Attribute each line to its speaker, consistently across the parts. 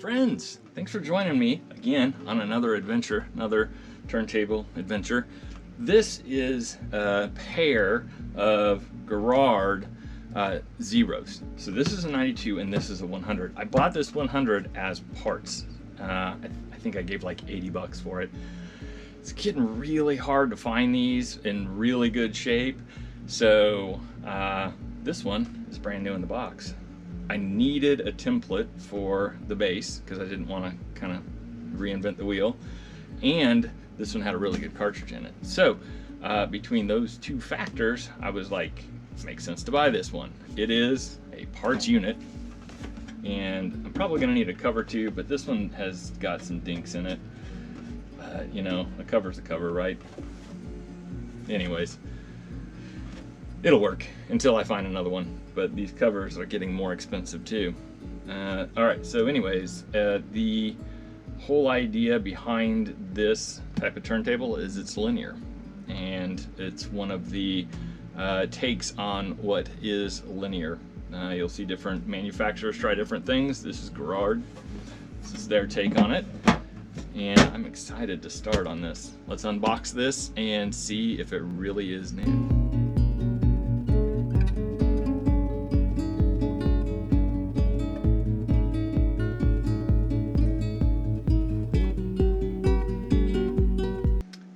Speaker 1: Friends, thanks for joining me again on another adventure, another turntable adventure. This is a pair of Gerard zeros. So this is a 92 and this is a 100. I bought this 100 as parts. I think I gave like 80 bucks for it. It's getting really hard to find these in really good shape. So this one is brand new in the box. I needed a template for the base because I didn't want to kind of reinvent the wheel, and this one had a really good cartridge in it. So between those two factors, I was like, it makes sense to buy this one. It is a parts unit, and I'm probably going to need a cover too, but this one has got some dinks in it. You know, a cover's a cover, right? Anyways, it'll work until I find another one, but these covers are getting more expensive too. All right, so anyways, the whole idea behind this type of turntable is it's linear, and it's one of the takes on what is linear. You'll see different manufacturers try different things. This is Gerard. This is their take on it, and I'm excited to start on this. Let's unbox this and see if it really is new.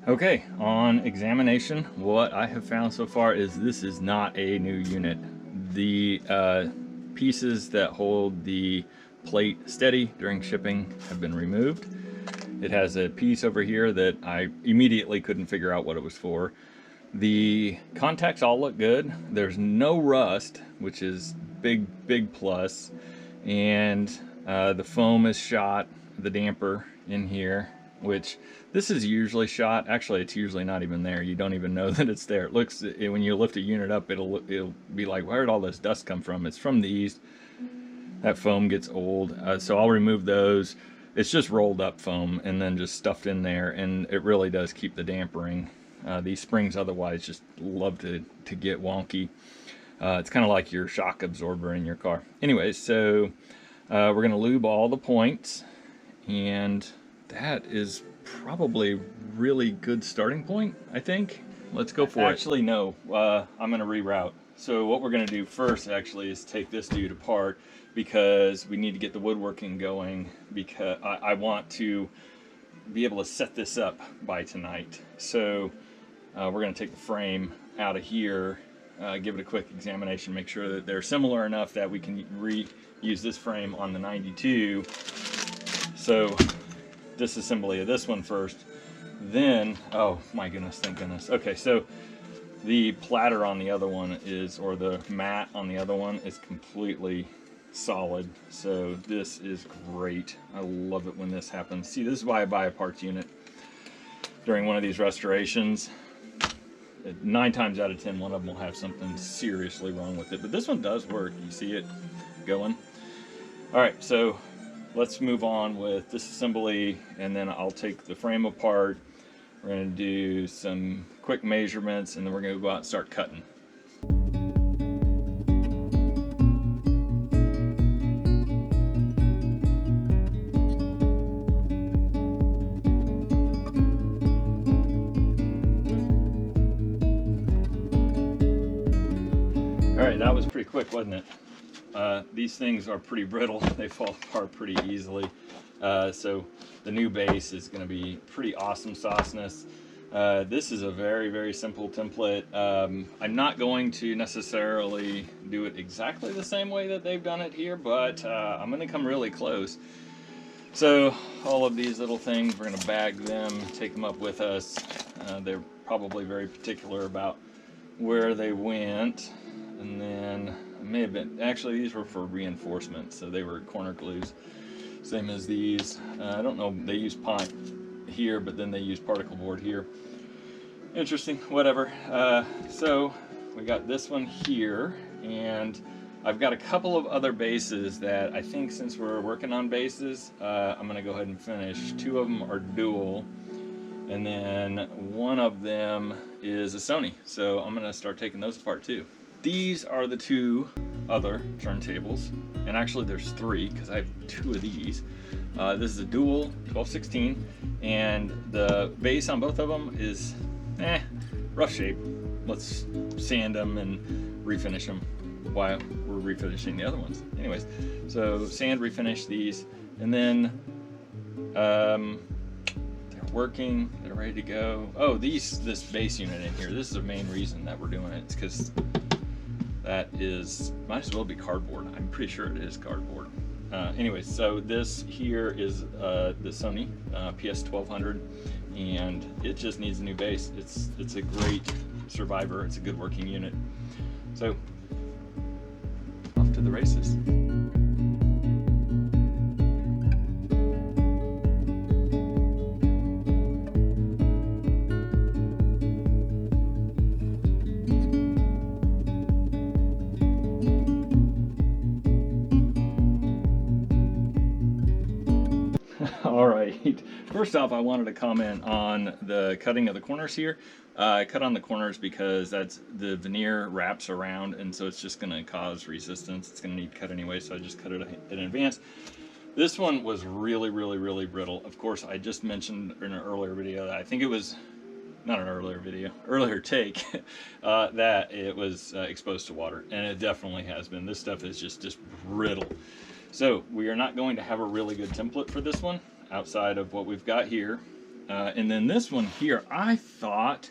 Speaker 1: Okay, on examination, what I have found so far is this is not a new unit. The pieces that hold the plate steady during shipping have been removed. It has a piece over here that I immediately couldn't figure out what it was for. The contacts all look good. There's no rust, which is big plus. And the foam is shot, the damper in here, which this is usually shot. Actually, it's usually not even there. You don't even know that it's there. It looks, when you lift a unit up, it'll be like, where did all this dust come from? It's from these. That foam gets old, so I'll remove those. It's just rolled up foam and then just stuffed in there, and it really does keep the dampering. These springs otherwise just love to get wonky. It's kind of like your shock absorber in your car. Anyways, so we're gonna lube all the points, and that is probably really good starting point, I think. Let's go for it. Actually, no, I'm gonna reroute. So what we're gonna do first actually is take this dude apart, because we need to get the woodworking going, because I want to be able to set this up by tonight. So we're gonna take the frame out of here, give it a quick examination, make sure that they're similar enough that we can reuse this frame on the 92. So disassembly of this one first, then, oh my goodness, thank goodness. Okay, so the platter on the other one is, or the mat on the other one is completely solid. So this is great. I love it when this happens. See, this is why I buy a parts unit during one of these restorations. 9 times out of 10, one of them will have something seriously wrong with it, but this one does work. You see it going. All right, so let's move on with disassembly, and then I'll take the frame apart. We're going to do some quick measurements, and then we're going to go out and start cutting. All right, that was pretty quick, wasn't it? These things are pretty brittle. They fall apart pretty easily. So the new base is going to be pretty awesome sauceness. This is a very simple template. I'm not going to necessarily do it exactly the same way that they've done it here, but I'm going to come really close. So all of these little things, we're going to bag them, take them up with us. They're probably very particular about where they went. And then it may have been, actually these were for reinforcement, so they were corner glues, same as these. I don't know, they use pont here, but then they use particle board here. Interesting, whatever. So we got this one here, and I've got a couple of other bases that I think, since we're working on bases, I'm gonna go ahead and finish. 2 of them are dual, and then one of them is a Sony, so I'm gonna start taking those apart too. these are the two other turntables, and actually there's three because I have two of these. This is a dual 12/16, and the base on both of them is rough shape. Let's sand them and refinish them while we're refinishing the other ones. Anyways, so sand, refinish these, and then they're working, they're ready to go. Oh, this base unit in here, this is the main reason that we're doing it. It's because that might as well be cardboard. I'm pretty sure it is cardboard. Anyways, so this here is the Sony PS1200, and it just needs a new base. It's a great survivor. It's a good working unit. So off to the races. All right, first off, I wanted to comment on the cutting of the corners here. I cut on the corners because the veneer wraps around, and so it's just going to cause resistance. It's going to need cut anyway, so I just cut it in advance. This one was really, really, really brittle. Of course, I just mentioned in an earlier video that I think it was, not an earlier video, earlier take, that it was exposed to water, and it definitely has been. This stuff is just brittle. So we are not going to have a really good template for this one outside of what we've got here. And then this one here, I thought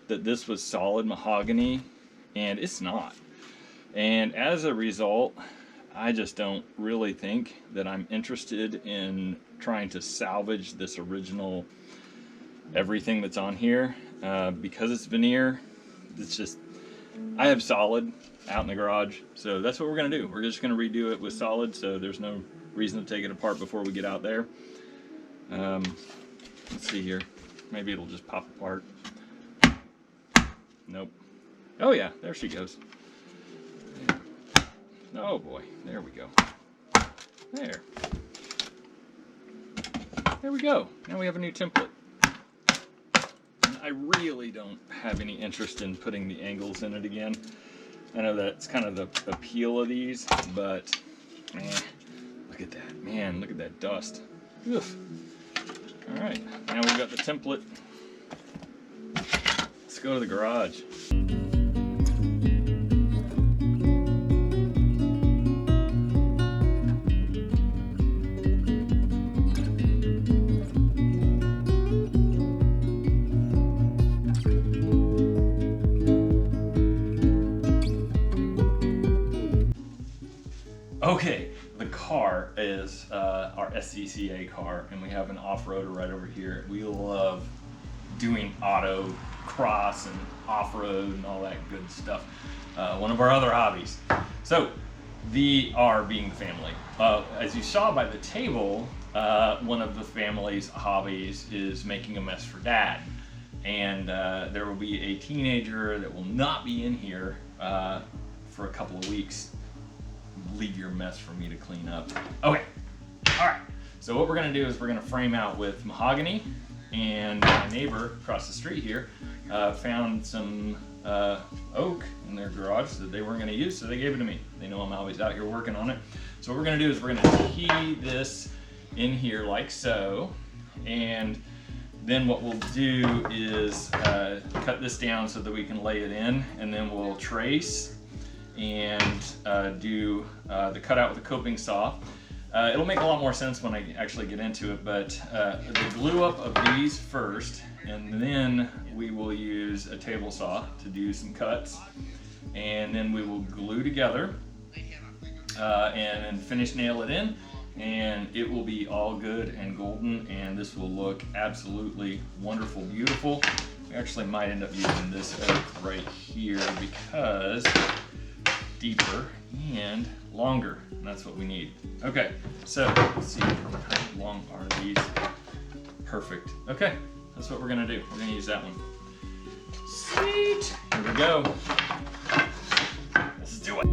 Speaker 1: that this was solid mahogany, and it's not. And as a result, I just don't really think that I'm interested in trying to salvage this original everything that's on here. Because it's veneer, it's just, I have solid out in the garage, so that's what we're going to do. We're just going to redo it with solid, so there's no reason to take it apart before we get out there. Let's see here. Maybe it'll just pop apart. Nope. Oh yeah, there she goes. Oh boy, there we go. There. There we go. Now we have a new template. And I really don't have any interest in putting the angles in it again. I know that's kind of the appeal of these, but look at that. Man, look at that dust. Oof. All right, now we've got the template. Let's go to the garage. Okay, the car is our SCCA car, and we have an off-roader right over here. We love doing auto cross and off-road and all that good stuff. One of our other hobbies. So, the R being the family. As you saw by the table, one of the family's hobbies is making a mess for Dad. And there will be a teenager that will not be in here for a couple of weeks. Leave your mess for me to clean up. Okay, all right. So what we're gonna do is we're gonna frame out with mahogany, and my neighbor across the street here found some oak in their garage that they weren't gonna use, so they gave it to me. They know I'm always out here working on it. So what we're gonna do is we're gonna key this in here like so, and then what we'll do is cut this down so that we can lay it in, and then we'll trace and do the cutout with a coping saw. It'll make a lot more sense when I actually get into it, but the glue up of these first, and then we will use a table saw to do some cuts, and then we will glue together and then finish nail it in, and it will be all good and golden, and this will look absolutely wonderful, beautiful. We actually might end up using this oak right here because deeper and longer, and that's what we need. Okay, so let's see how long are these. Perfect. Okay, that's what we're gonna do. We're gonna use that one. Sweet. Here we go. Let's do it.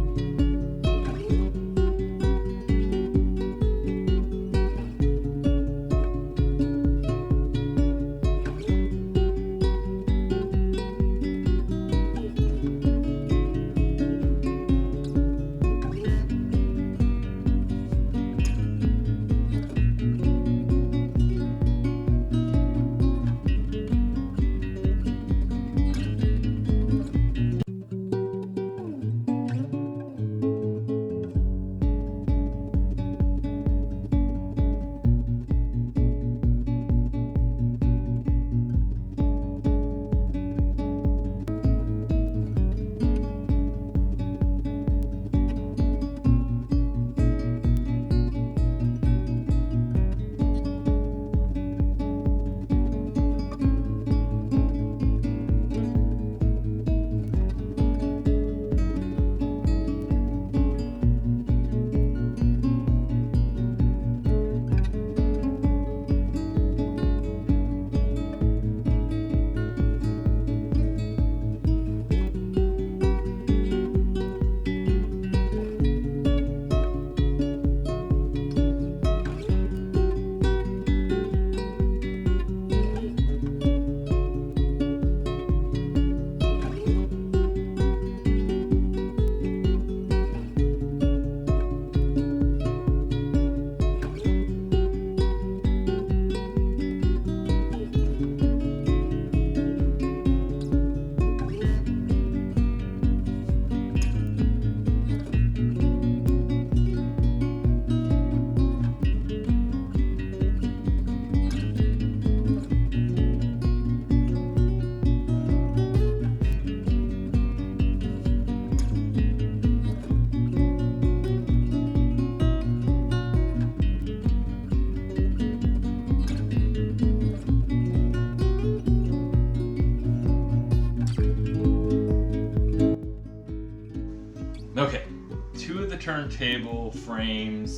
Speaker 1: turntable frames,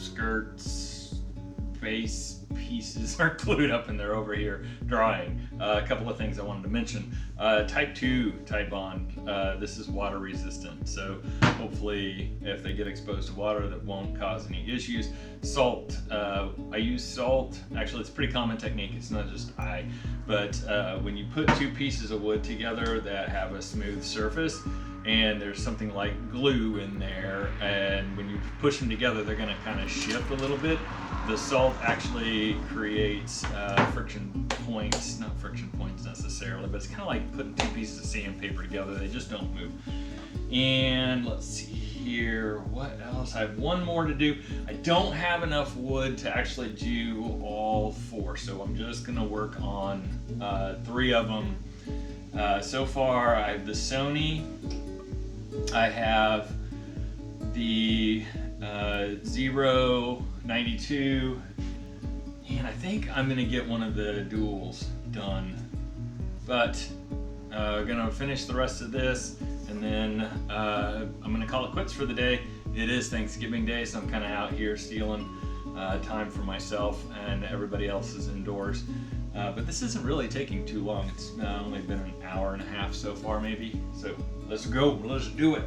Speaker 1: skirts, base pieces are glued up and they're over here drying. A couple of things I wanted to mention. Type 2 tie bond. This is water resistant, so hopefully if they get exposed to water that won't cause any issues. Salt. I use salt. Actually, it's a pretty common technique. It's not just but when you put two pieces of wood together that have a smooth surface, and there's something like glue in there, and when you push them together they're going to kind of shift a little bit. The salt actually creates friction points, not friction points necessarily, but it's kind of like putting two pieces of sandpaper together. They just don't move. And let's see here, what else? I have one more to do. I don't have enough wood to actually do all four, so I'm just going to work on 3 of them. So far I have the Sony, I have the 092, and I think I'm gonna get one of the duals done, but gonna finish the rest of this, and then I'm gonna call it quits for the day. It is Thanksgiving Day, so I'm kind of out here stealing time for myself, and everybody else is indoors. But this isn't really taking too long. It's only been an hour and a half so far, maybe. So let's go, let's do it.